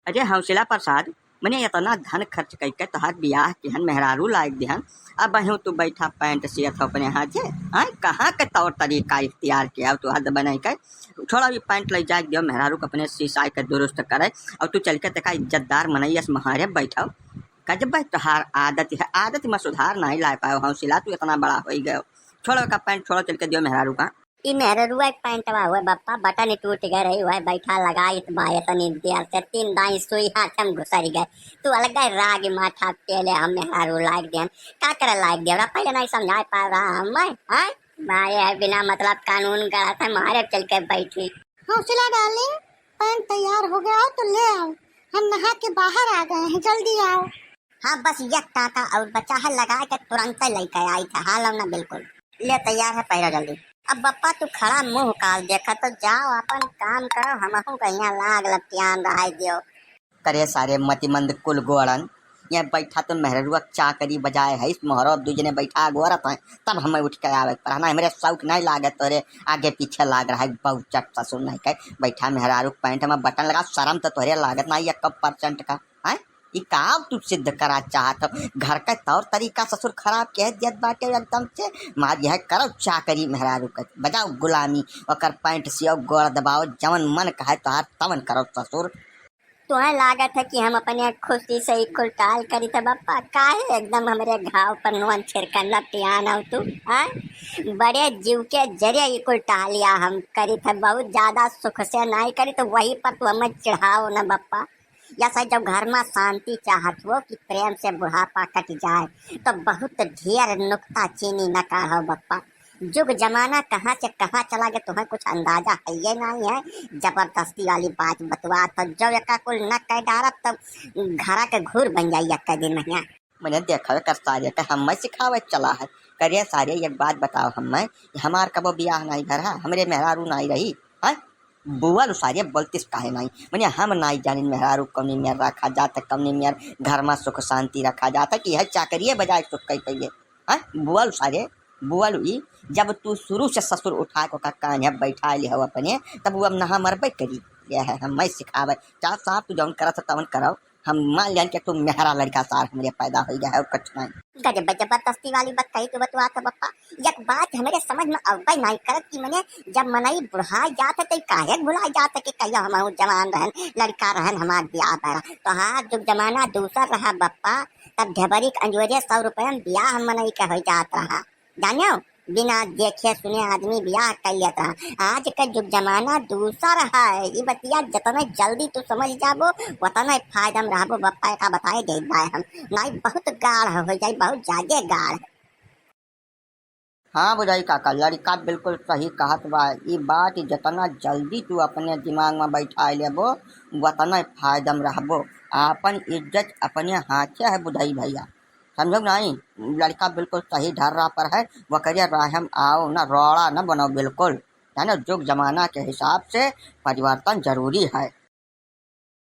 अरे हौसला प्रसाद, मने इतना धन खर्च करके तोहार बियाह केहन मेहरारू लायक देहन। अब बहू तू बैठा पैंट सियत हो अपने हाथ से। आय कहाँ के तौर तरीका इख्तियार किया तू हद बनाई के। छोड़ा भी पैंट ले जाए दियो मेहरारू को अपने सिसाई के दुरुस्त करे। और तू चल के तका इज्जतदार मनैयस महारे बैठो। गजब तोहार आदत है, आदत में सुधार नहीं ला पाओ। हौसला तू इतना बड़ा हो गयो। छोड़ो का पैंट छोड़ो, चल के दियो मेहरारू का। ई मेहरुआ के पैंटवा हुआ बप्पा बटन टूट गए रही हुआ बैठा लगाई बाय तनी दिया से तीन दाई सुई हाथ हम घुसर गए। तू अलग राग माथा पेले हम मेहरारू लायक दियन का करे लायक दिया पहले नहीं समझा पा रहा हम हां मारे बिना मतलब कानून गढ़ा था मारे चल के बैठी। हौसला डार्लिंग, पैंट तैयार हो गया तो ले आओ, हम नहा के बाहर आ गए हैं, जल्दी आओ। हाँ बस एक टाका और बचा है लगा के तुरंत लेके आई था। हाल ना बिल्कुल ले तैयार है पहला जल्दी। अब बप्पा तू खड़ा मुंह काल देखा तो जाओ अपन काम करो, हमहू कहीं लाग लपटियान रहा दियो। करे सारे मतिमंद कुल गोड़न यहाँ बैठा तो मेहरुआ चाकरी बजाए है इस मोहरो। अब दूजने बैठा गोरत है तब हमें उठ के आवे पर ना मेरे शौक नहीं लागे तोरे आगे पीछे लाग रहा है बहुत चट ससुर नहीं के बैठा मेहरारू पैंट में बटन लगा। शर्म तो तोरे लागत ना 1% का है। ई काम तू सिद्ध करा चाहत हो। घर का तौर तरीका ससुर खराब कह दियत बाटे एकदम से। मार यह करो चाकरी मेहरारू का बजाओ गुलामी और पैंट सियो गोड़ दबाओ जवन मन कहे तो तवन करो ससुर। तुम्हें लागत है कि हम अपने खुशी से ही कुल टाल करी थे बप्पा काहे एकदम हमारे घाव पर नुअन छिड़कन लपटियान हो तू हाँ बड़े जीव के जरिए ही कुल टालिया हम करी थे। बहुत ज्यादा सुख से नहीं करी तो वही पर तू हमें चढ़ाओ न बप्पा। या सही जब घर में शांति चाहत हो कि प्रेम से बुढ़ापा कट जाए तो बहुत ढेर नुक्ता चीनी न काढ़ो बप्पा। जुग जमाना कहाँ से कहाँ चला गया तुम्हें कुछ अंदाजा है ये नहीं है। जबरदस्ती वाली बात बतवा तो जो एका कुल न कह डारा तब घरा के घूर बन जाइए एक दिन में। मैंने देखा कर सारे का हम सिखावे चला है करिए सारे। एक बात बताओ हमें हमार कबो बियाह नहीं घर है हमरे मेहरारू नहीं रही है बुआ सारे बोलतीस काहे नहीं। मैंने हम नहीं जानी मेहरारू कमनी में रखा जाता कमनी में घर में सुख शांति रखा जाता कि यह चाकरिए बजाय सुख कही कहिए है बुआ सारे। बुआ ई जब तू शुरू से ससुर उठा को कान बैठा ले हो अपने तब वो अब नहा मरबे करी। यह है हम सिखावे चाह साहब तू जौन करत तवन करो। हम मान लिया कि तुम मेहरा लड़का सार हमरे पैदा हो गया है और कुछ नहीं। गजब जबरदस्ती वाली बात कही तो बतवा तो बप्पा एक बात हमारे समझ में अवई नहीं करत कि मैंने जब मनई बुढ़ा जात तो काहे भुला जात कि कहियो हम जवान रहन लड़का रहन हमार ब्याह भरा तो हाँ जुग जमाना दूसर रहा बप्पा। तब ढेबरी अंजोरे 100 रुपया ब्याह हम मनई के हो जात रहा जानियो बिना देखे सुने आदमी ब्याह कर लेता। आज का जुग जमाना दूसरा है। ये बतिया जितना जल्दी तू समझ जाबो उतना फायदा में रहबो बप्पा का बताए दे हम नहीं बहुत गाढ़ हो जाए बहुत ज्यादा गाढ़। हाँ बुझाई काका लड़का बिल्कुल सही कहत बा। ये बात जितना जल्दी तू अपने दिमाग में बैठा लेबो उतना फायदा में रहबो। अपन इज्जत अपने हाथे है बुझाई भैया समझो नहीं। लड़का बिल्कुल सही ढर्रा पर है वह करिए राहम आओ ना रोड़ा न बनो बिल्कुल है ना। जुग जमाना के हिसाब से परिवर्तन जरूरी है।